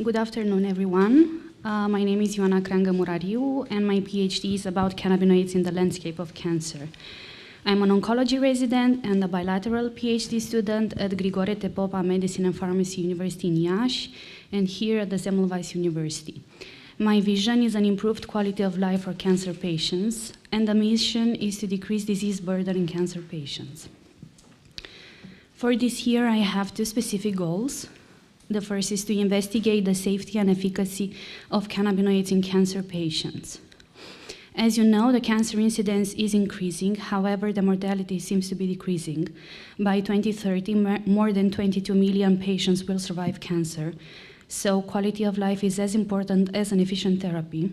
Good afternoon, everyone. My name is Ioana Creanga-Murariu, and my PhD is about cannabinoids in the landscape of cancer. I'm an oncology resident and a bilateral PhD student at Grigore Tepopa Medicine and Pharmacy University in Iași, and here at the Semmelweis University. My vision is an improved quality of life for cancer patients, and the mission is to decrease disease burden in cancer patients. For this year, I have two specific goals. The first is to investigate the safety and efficacy of cannabinoids in cancer patients. As you know, the cancer incidence is increasing, however, the mortality seems to be decreasing. By 2030, more than 22 million patients will survive cancer, so quality of life is as important as an efficient therapy.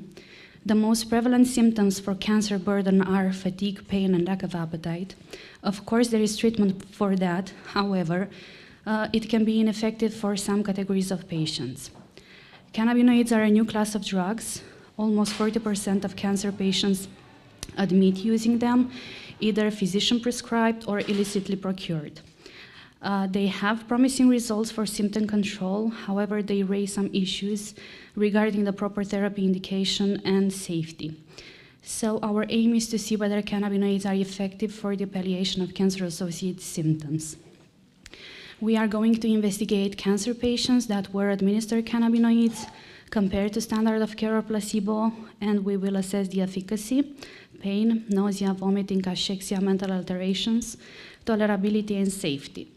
The most prevalent symptoms for cancer burden are fatigue, pain, and lack of appetite. Of course, there is treatment for that, however, it can be ineffective for some categories of patients. Cannabinoids are a new class of drugs. Almost 40% of cancer patients admit using them, either physician-prescribed or illicitly procured. They have promising results for symptom control, however, they raise some issues regarding the proper therapy indication and safety. So our aim is to see whether cannabinoids are effective for the palliation of cancer-associated symptoms. We are going to investigate cancer patients that were administered cannabinoids compared to standard of care or placebo, and we will assess the efficacy, pain, nausea, vomiting, cachexia, mental alterations, tolerability, and safety.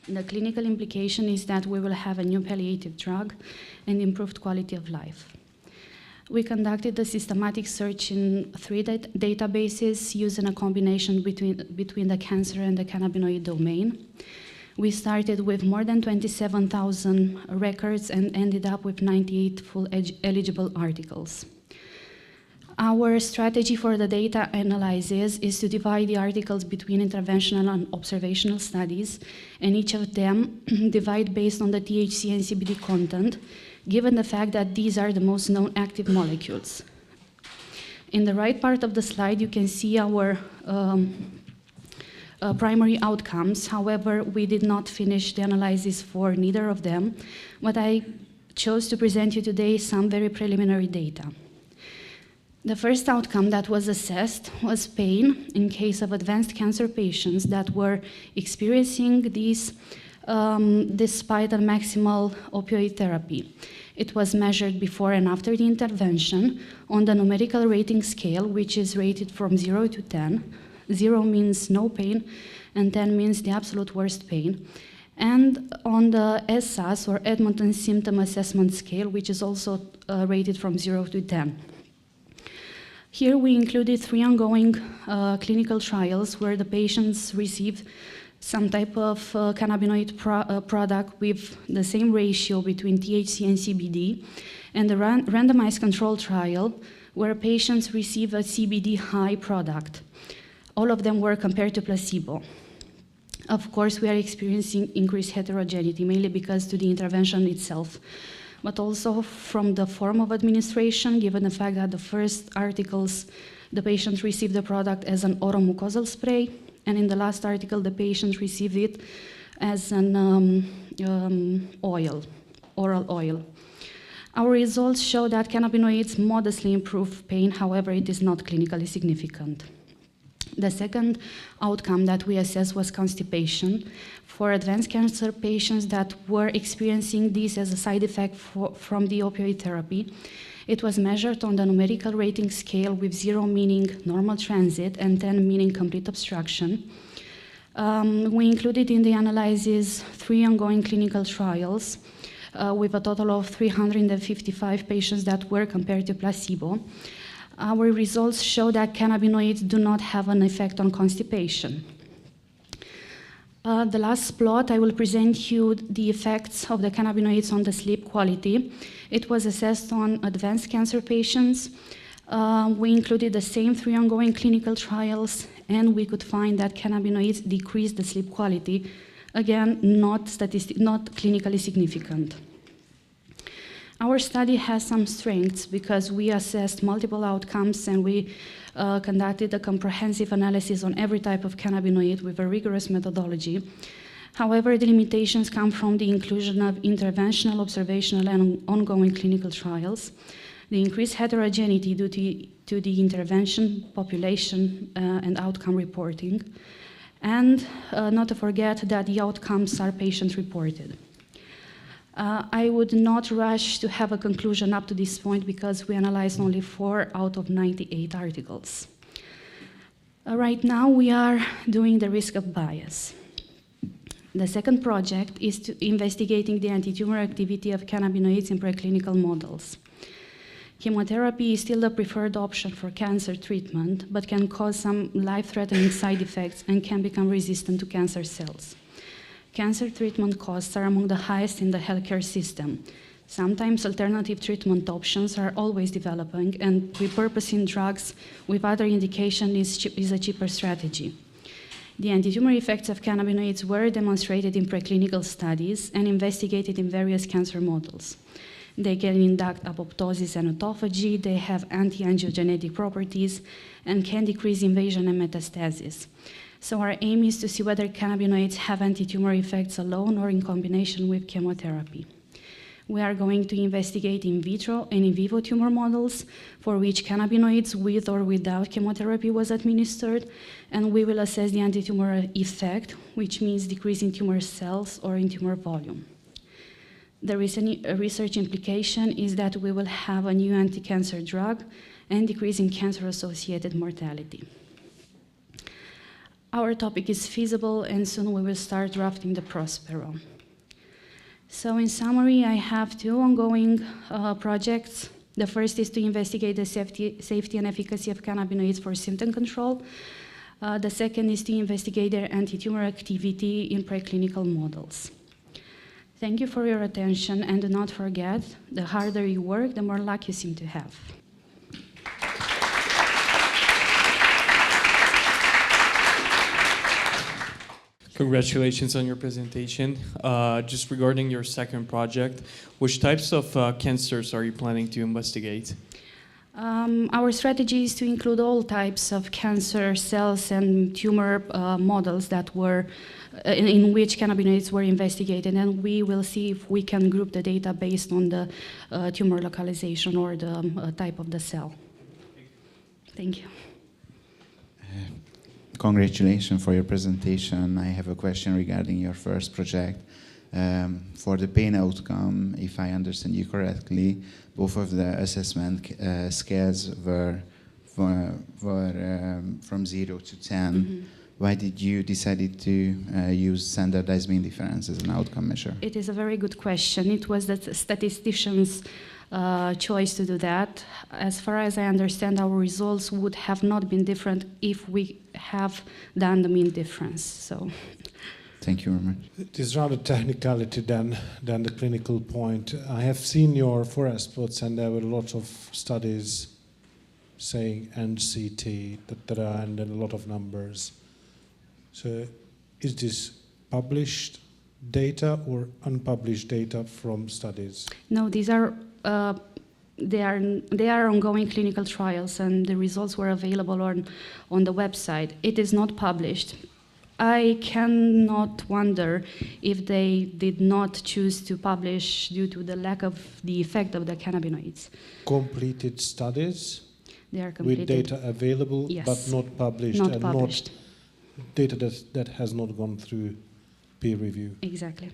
The clinical implication is that we will have a new palliative drug and improved quality of life. We conducted a systematic search in 3 databases using a combination between the cancer and the cannabinoid domain. We started with more than 27,000 records and ended up with 98 full eligible articles. Our strategy for the data analysis is to divide the articles between interventional and observational studies, and each of them divide based on the THC and CBD content, given the fact that these are the most known active molecules. In the right part of the slide, you can see our primary outcomes. However, we did not finish the analysis for neither of them, but I chose to present you today some very preliminary data. The first outcome that was assessed was pain in case of advanced cancer patients that were experiencing these despite a maximal opioid therapy. It was measured before and after the intervention on the numerical rating scale, which is rated from 0 to 10. 0 means no pain, and 10 means the absolute worst pain. And on the ESSAS, or Edmonton Symptom Assessment Scale, which is also rated from 0 to 10. Here we included 3 ongoing clinical trials where the patients received some type of cannabinoid product with the same ratio between THC and CBD, and the randomized control trial where patients receive a CBD high product. All of them were compared to placebo. Of course, we are experiencing increased heterogeneity, mainly because to the intervention itself, but also from the form of administration, given the fact that the first articles, the patient received the product as an oromucosal spray, and in the last article, the patient received it as an oral oil. Our results show that cannabinoids modestly improve pain, however, it is not clinically significant. The second outcome that we assessed was constipation for advanced cancer patients that were experiencing this as a side effect from the opioid therapy. It was measured on the numerical rating scale with 0 meaning normal transit and 10 meaning complete obstruction. We included in the analysis 3 ongoing clinical trials with a total of 355 patients that were compared to placebo. Our results show that cannabinoids do not have an effect on constipation. The last plot, I will present you the effects of the cannabinoids on the sleep quality. It was assessed on advanced cancer patients. We included the same 3 ongoing clinical trials, and we could find that cannabinoids decrease the sleep quality. Again, not clinically significant. Our study has some strengths because we assessed multiple outcomes and we conducted a comprehensive analysis on every type of cannabinoid with a rigorous methodology. However, the limitations come from the inclusion of interventional, observational, and ongoing clinical trials, the increased heterogeneity due to the intervention, population, and outcome reporting, and not to forget that the outcomes are patient-reported. I would not rush to have a conclusion up to this point because we analyzed only 4 out of 98 articles. Right now, we are doing the risk of bias. The second project is investigating the antitumor activity of cannabinoids in preclinical models. Chemotherapy is still the preferred option for cancer treatment, but can cause some life-threatening side effects and can become resistant to cancer cells. Cancer treatment costs are among the highest in the healthcare system. Sometimes alternative treatment options are always developing, and repurposing drugs with other indication is a cheaper strategy. The antitumor effects of cannabinoids were demonstrated in preclinical studies and investigated in various cancer models. They can induct apoptosis and autophagy, they have anti-angiogenetic properties, and can decrease invasion and metastasis. So our aim is to see whether cannabinoids have anti-tumor effects alone or in combination with chemotherapy. We are going to investigate in vitro and in vivo tumor models for which cannabinoids with or without chemotherapy was administered, and we will assess the anti-tumor effect, which means decrease in tumor cells or in tumor volume. The research implication is that we will have a new anti-cancer drug and decrease in cancer-associated mortality. Our topic is feasible, and soon we will start drafting the Prospero. So in summary, I have 2 ongoing projects. The first is to investigate the safety and efficacy of cannabinoids for symptom control. The second is to investigate their anti-tumor activity in preclinical models. Thank you for your attention, and do not forget, the harder you work, the more luck you seem to have. Congratulations on your presentation. Just regarding your second project, which types of cancers are you planning to investigate? Our strategy is to include all types of cancer cells and tumor models that were in which cannabinoids were investigated, and we will see if we can group the data based on the tumor localization or the type of the cell. Thank you. Congratulations for your presentation. I have a question regarding your first project. For the pain outcome, if I understand you correctly, both of the assessment scales were from 0 to 10. Mm-hmm. Why did you decide to use standardized mean difference as an outcome measure? It is a very good question. It was the statistician's choice to do that. As far as I understand, our results would have not been different if we have done the mean difference. So, thank you very much. It is rather technicality than the clinical point. I have seen your forest plots, and there were lots of studies saying NCT, and then a lot of numbers. So, is this published data or unpublished data from studies? No, these are they are ongoing clinical trials, and the results were available on the website. It is not published. I cannot wonder if they did not choose to publish due to the lack of the effect of the cannabinoids. Completed studies? They are completed. With data available, yes, but not published. Not published. Not data that has not gone through peer review. Exactly.